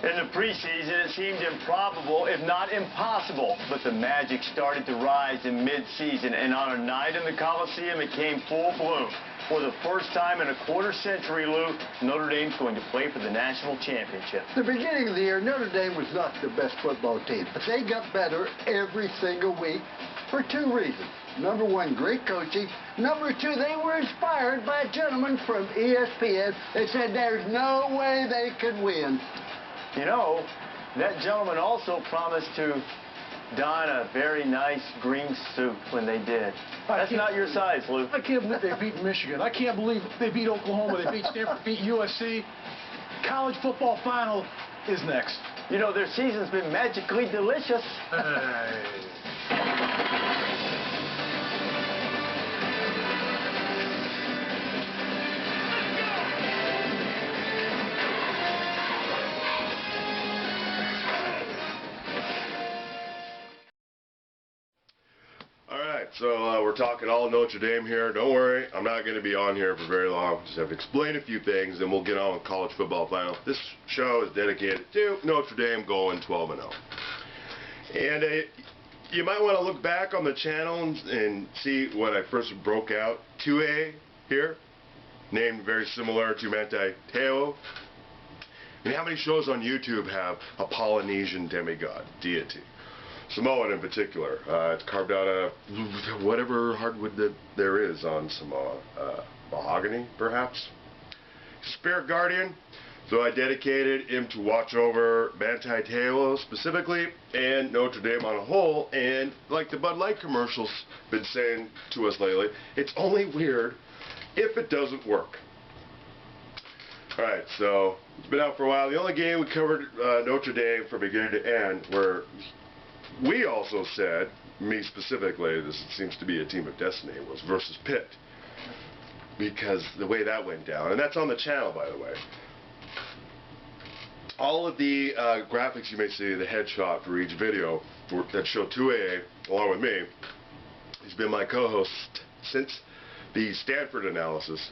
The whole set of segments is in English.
In the preseason, it seemed improbable, if not impossible, but the magic started to rise in mid-season, and on a night in the Coliseum, it came full bloom. For the first time in a quarter century, Lou, Notre Dame's going to play for the national championship. The beginning of the year, Notre Dame was not the best football team, but they got better every single week for two reasons. Number one, great coaching. Number two, they were inspired by a gentleman from ESPN that said there's no way they could win. You know, that gentleman also promised to don a very nice green suit when they did. That's not your size, Luke. I can't believe they beat Michigan. I can't believe they beat Oklahoma. They beat Stanford, beat USC. College football final is next. You know, their season's been magically delicious. So we're talking all Notre Dame here. Don't worry, I'm not going to be on here for very long. Just have to explain a few things, and we'll get on with college football final. This show is dedicated to Notre Dame going 12-0. And you might want to look back on the channel and see when I first broke out. Tooewi'ee here, named very similar to Manti Te'o. And how many shows on YouTube have a Polynesian demigod deity? Samoan in particular. It's carved out of whatever hardwood that there is on Samoa. Mahogany, perhaps? Spirit guardian. So I dedicated him to watch over Manti Te'o specifically and Notre Dame on a whole. And like the Bud Light commercials been saying to us lately, it's only weird if it doesn't work. Alright, so it's been out for a while. The only game we covered Notre Dame from beginning to end were... We also said, me specifically, this seems to be a team of destiny, was versus Pitt. Because the way that went down, and that's on the channel, by the way. All of the graphics you may see, the headshot for each video that show Tooewi'ee, along with me, he's been my co-host since the Stanford analysis,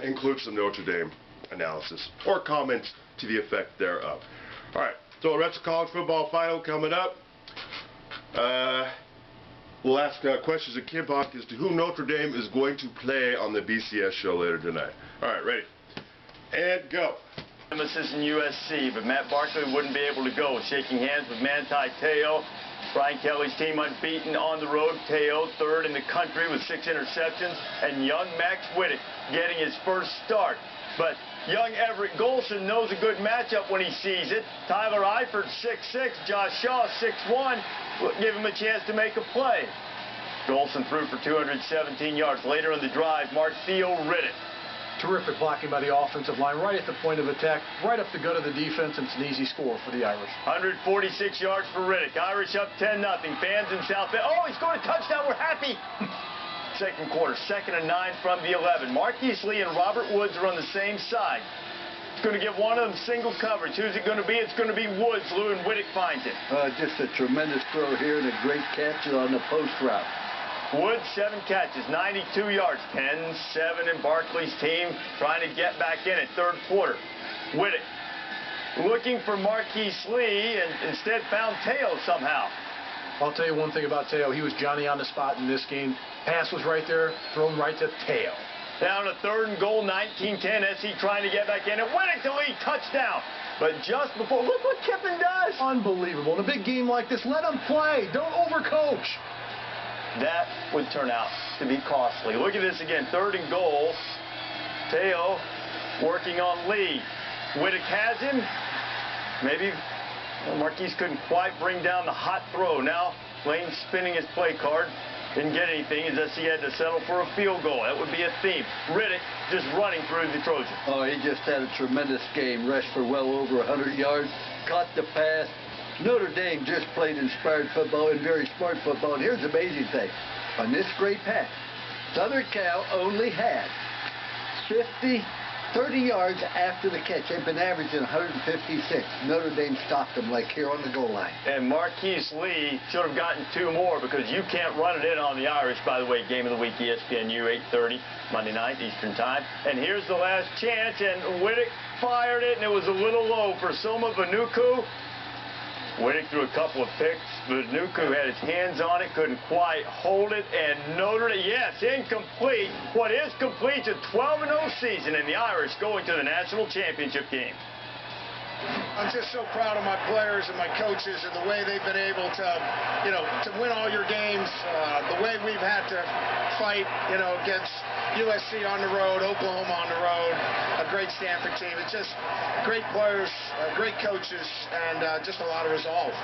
includes some Notre Dame analysis, or comments to the effect thereof. Alright. So the rest of college football final coming up. We'll ask questions of Kim Bach as to who Notre Dame is going to play on the BCS show later tonight. Alright, ready? And go. Nemesis in USC, but Matt Barkley wouldn't be able to go. Shaking hands with Manti Te'o. Brian Kelly's team unbeaten on the road. Te'o third in the country with 6 interceptions. And young Max Whittick getting his first start. But young Everett Golson knows a good matchup when he sees it. Tyler Eifert, 6'6", Josh Shaw, 6'1", will give him a chance to make a play. Golson threw for 217 yards. Later in the drive, Mark Theo Riddick. Terrific blocking by the offensive line, right at the point of attack, right up the gut of the defense, and it's an easy score for the Irish. 146 yards for Riddick. Irish up 10-0. Fans in South Bend. Oh, he scored a touchdown. We're happy. Second quarter, 2nd and 9 from the 11. Marquise Lee and Robert Woods are on the same side. It's going to give one of them single coverage. Who's it going to be? It's going to be Woods. Lou, and Whittick finds it. Just a tremendous throw here and a great catch on the post route. Woods, 7 catches, 92 yards. 10-7 in Barkley's team trying to get back in it. Third quarter. Whittick looking for Marquise Lee and instead found Te'o somehow. I'll tell you one thing about Te'o. He was Johnny on the spot in this game. Pass was right there, thrown right to Te'o. Down to 3rd and goal, 19-10. SC trying to get back in it. Whittick to lead, touchdown. But just before, look what Kiffin does. Unbelievable. In a big game like this, let him play. Don't overcoach. That would turn out to be costly. Look at this again. 3rd and goal. Te'o working on Lee. Whittick has him. Maybe Marquise couldn't quite bring down the hot throw. Now Lane spinning his play card. Didn't get anything as he had to settle for a field goal. That would be a theme. Riddick just running through the Trojans. Oh, he just had a tremendous game. Rushed for well over 100 yards. Caught the pass. Notre Dame just played inspired football and very smart football. And here's the amazing thing. On this great pass, Southern Cal only had 50 30 yards after the catch. They've been averaging 156. Notre Dame stopped them like here on the goal line. And Marquise Lee should have gotten 2 more because you can't run it in on the Irish. By the way, Game of the Week, ESPNU, 8:30, Monday night, Eastern Time. And here's the last chance, and Whittick fired it, and it was a little low for Soma Vanuku. Whittick threw a couple of picks, but Vanuku had his hands on it, couldn't quite hold it, and Notre Dame, yes, incomplete. What is complete is a 12-0 season, and the Irish going to the national championship game. I'm just so proud of my players and my coaches and the way they've been able to, to win all your games, the way we've had to fight, against USC on the road, Oklahoma on the road, a great Stanford team. It's just great players, great coaches, and just a lot of resolve.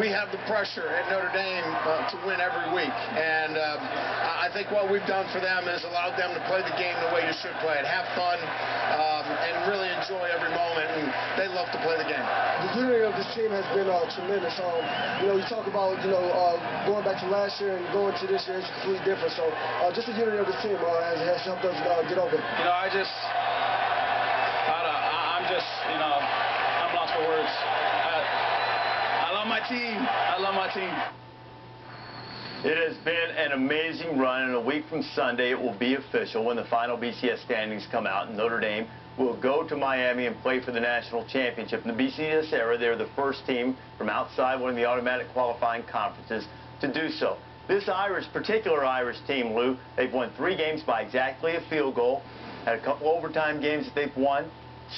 We have the pressure at Notre Dame to win every week, and I think what we've done for them is allowed them to play the game the way you should play it, have fun, and really enjoy every moment, and they love to play the game. The unity of this team has been tremendous. You talk about, going back to last year and going to this year is completely different. So just the unity of this team has helped us get over it. I'm lost for words. I love my team. I love my team. It has been an amazing run, and a week from Sunday it will be official when the final BCS standings come out, and Notre Dame will go to Miami and play for the national championship. In the BCS era, they're the first team from outside one of the automatic qualifying conferences to do so. This particular Irish team, Lou, they've won 3 games by exactly a field goal, had a couple overtime games that they've won.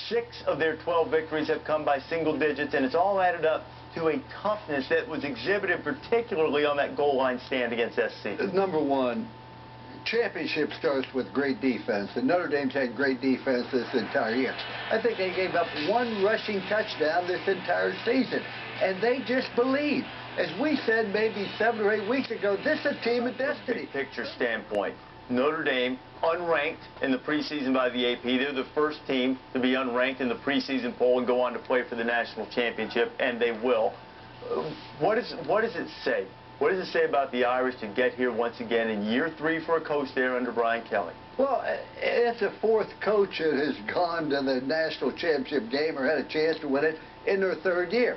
6 of their 12 victories have come by single digits, and it's all added up to a toughness that was exhibited particularly on that goal line stand against SC. Number one, championship starts with great defense, and Notre Dame's had great defense this entire year. I think they gave up 1 rushing touchdown this entire season, and they just believe. As we said maybe 7 or 8 weeks ago, this is a team of destiny. Big picture standpoint, Notre Dame unranked in the preseason by the AP. They're the first team to be unranked in the preseason poll and go on to play for the national championship, and they will. What does it say? What does it say about the Irish to get here once again in year 3 for a coach there under Brian Kelly? Well, it's the 4th coach that has gone to the national championship game or had a chance to win it in their 3rd year.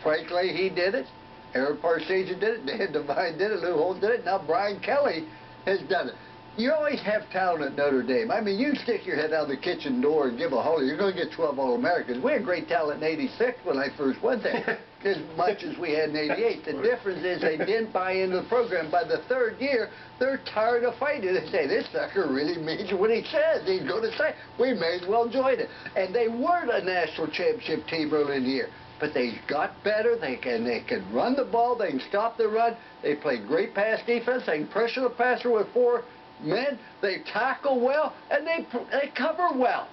Frankly, he did it. Eric Parseghian did it. Dan Devine did it. Lou Holtz did it. Now Brian Kelly has done it. You always have talent at Notre Dame. I mean, you stick your head out the kitchen door and give a holler, you're going to get 12 All-Americans. We had great talent in '86 when I first went there, as much as we had in '88. The difference is they didn't buy into the program. By the 3rd year, they're tired of fighting. They say, this sucker really means what he says. He's going to say, we may as well join it. And they weren't a national championship team early in the year. But they got better. They can run the ball. They can stop the run. They play great pass defense. They can pressure the passer with 4 men. They tackle well, and they cover well.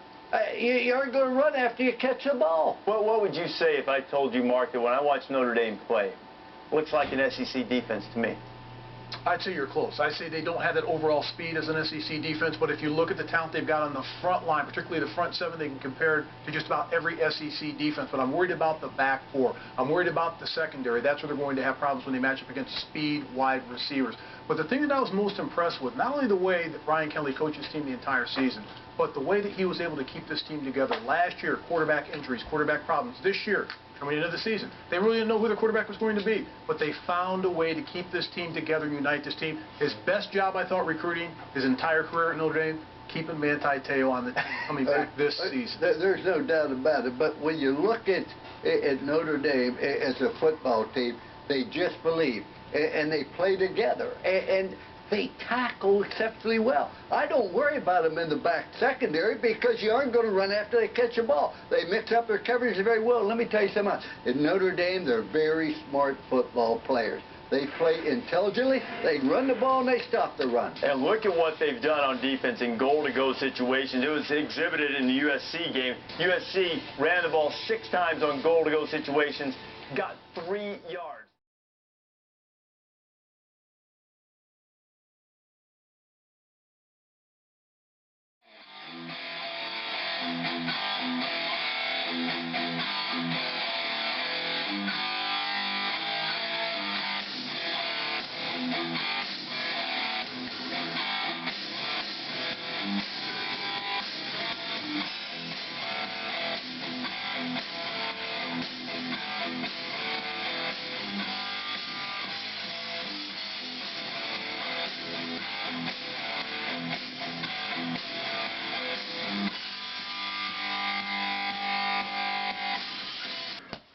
You aren't going to run after you catch the ball. Well, what would you say if I told you, Mark, that when I watch Notre Dame play, it looks like an SEC defense to me? I'd say you're close. I'd say they don't have that overall speed as an SEC defense, but if you look at the talent they've got on the front line, particularly the front 7, they can compare to just about every SEC defense. But I'm worried about the back 4. I'm worried about the secondary. That's where they're going to have problems when they match up against speed, wide receivers. But the thing that I was most impressed with, not only the way that Brian Kelly coached his team the entire season, but the way that he was able to keep this team together. Last year, quarterback injuries, quarterback problems. This year, coming into the season, they really didn't know who their quarterback was going to be, but they found a way to keep this team together and unite this team. His best job, I thought, recruiting his entire career at Notre Dame, keeping Manti Te'o on the team coming back this season. There's no doubt about it, but when you look at Notre Dame as a football team, they just believe, and they play together, and they tackle exceptionally well. I don't worry about them in the back secondary because you aren't going to run after they catch a ball. They mix up their coverage very well. Let me tell you something else. In Notre Dame, they're very smart football players. They play intelligently, they run the ball, and they stop the run. And look at what they've done on defense in goal-to-go situations. It was exhibited in the USC game. USC ran the ball 6 times on goal-to-go situations, got 3 yards.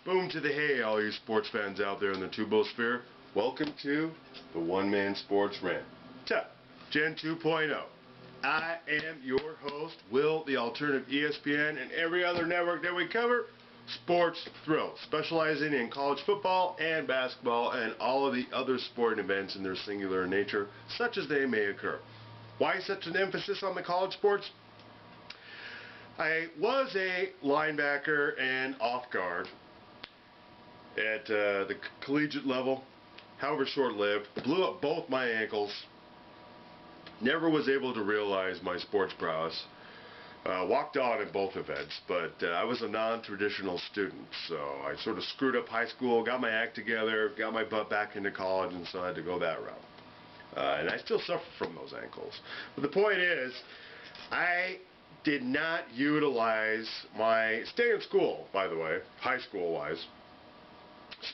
Boom to the hay, all you sports fans out there in the Toobosphere. Welcome to the One-Man Sports Rant. Gen 2.0. I am your host, Will, the alternative ESPN, and every other network that we cover, Sports Thrill, specializing in college football and basketball and all of the other sporting events in their singular nature, such as they may occur. Why such an emphasis on the college sports? I was a linebacker and off guard at the collegiate level, however short-lived, blew up both my ankles, never was able to realize my sports prowess, walked on in both events, but I was a non-traditional student, so I sort of screwed up high school, got my act together, got my butt back into college, and so I had to go that route. And I still suffer from those ankles. But the point is, I did not utilize my, stay in school, by the way, high school-wise,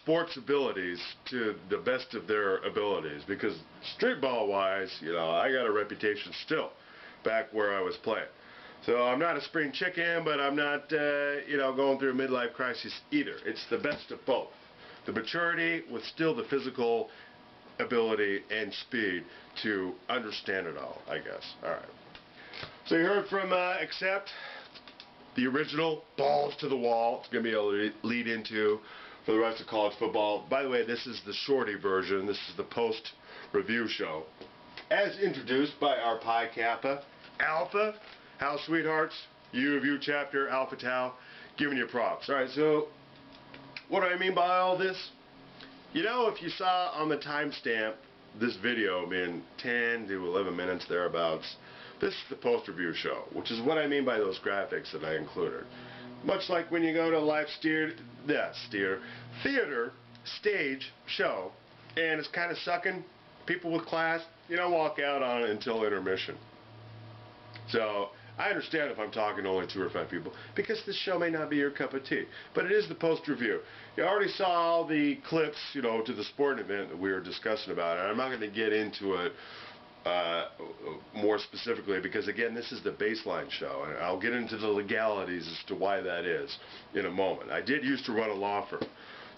sports abilities to the best of their abilities, because street ball wise, you know, I got a reputation still back where I was playing. So I'm not a spring chicken, but I'm not you know, going through a midlife crisis either. It's the best of both, the maturity with still the physical ability and speed to understand it all, I guess. All right, so you heard from Accept, the original balls to the wall. It's gonna be able to lead into for the rest of college football. By the way, this is the shorty version. This is the post-review show. As introduced by our Pi Kappa Alpha House Sweethearts, U of U chapter, Alpha Tau, giving you props. Alright, so what do I mean by all this? You know, if you saw on the timestamp this video being 10 to 11 minutes thereabouts, this is the post-review show, which is what I mean by those graphics that I included. Much like when you go to a live theater, stage, show, and it's kind of sucking, people with class, you don't walk out on it until intermission. So, I understand if I'm talking to only 2 or 5 people, because this show may not be your cup of tea, but it is the post-review. You already saw all the clips, you know, to the sporting event that we were discussing about, and I'm not going to get into it more specifically, because again, this is the baseline show, and I'll get into the legalities as to why that is in a moment. I did used to run a law firm,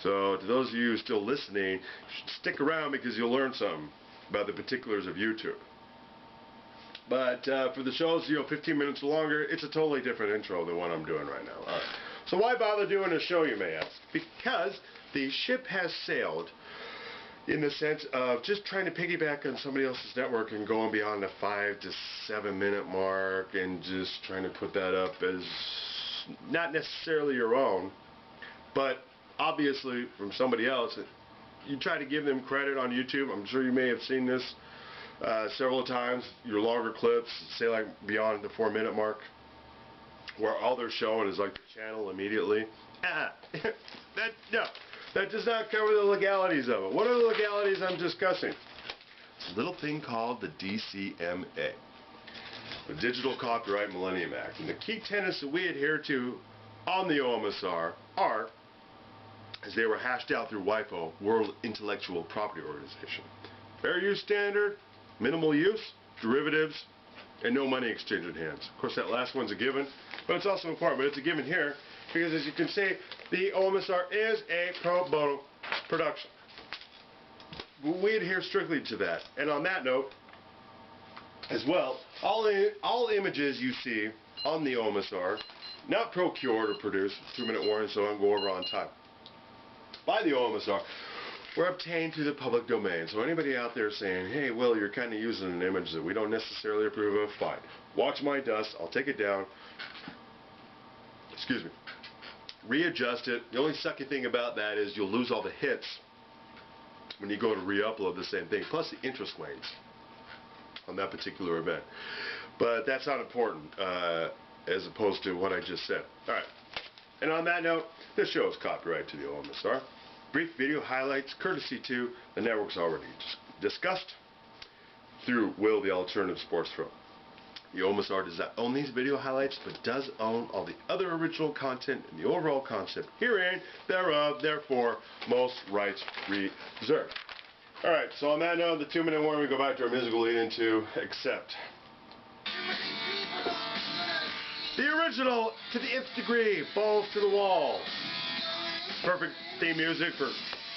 so to those of you still listening, stick around because you'll learn something about the particulars of YouTube. But for the shows, you know, 15 minutes or longer, it's a totally different intro than what I'm doing right now. All right. So why bother doing a show, you may ask? Because the ship has sailed, in the sense of just trying to piggyback on somebody else's network and going beyond the 5 to 7 minute mark and just trying to put that up as not necessarily your own, but obviously from somebody else. You try to give them credit on YouTube. I'm sure you may have seen this several times, your longer clips, say like beyond the 4 minute mark, where all they're showing is like the channel immediately. That does not cover the legalities of it. What are the legalities I'm discussing? It's a little thing called the DCMA, the Digital Copyright Millennium Act. And the key tenets that we adhere to on the OMSR are, as they were hashed out through WIPO, World Intellectual Property Organization: fair use standard, minimal use, derivatives, and no money exchanged in hands. Of course, that last one's a given, but it's also important. But it's a given here because, as you can see, the OMSR is a pro bono production. We adhere strictly to that. And on that note, as well, all images you see on the OMSR, not procured or produced, 2 minute warning, so I'll go over on time, by the OMSR, were obtained through the public domain. So anybody out there saying, hey, Will, you're kind of using an image that we don't necessarily approve of, fine. Watch my dust. I'll take it down. Excuse me. Readjust it. The only sucky thing about that is you'll lose all the hits when you go to re-upload the same thing, plus the interest lanes on that particular event. But that's not important as opposed to what I just said. All right. And on that note, this show is copyright to the OMSR. Brief video highlights courtesy to the networks already discussed through Will, the alternative sports throw. The OMSR does not own these video highlights, but does own all the other original content and the overall concept herein, thereof, therefore, most rights reserved. Alright, so on that note, the 2 minute warning, we go back to our musical lead into Accept. The original, to the nth degree, balls to the wall. perfect theme music for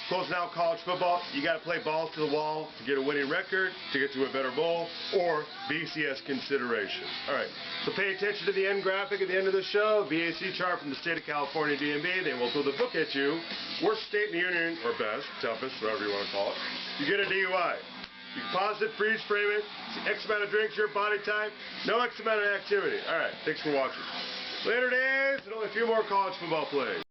closing out college football. You got to play balls to the wall to get a winning record, to get to a better bowl, or BCS consideration. All right, so pay attention to the end graphic at the end of the show. VAC chart from the state of California DMV. They will throw the book at you. Worst state in the union, or best, toughest, whatever you want to call it. You get a DUI. You can pause it, freeze frame it, see X amount of drinks, your body type, no X amount of activity. All right, thanks for watching. Later days, and only a few more college football plays.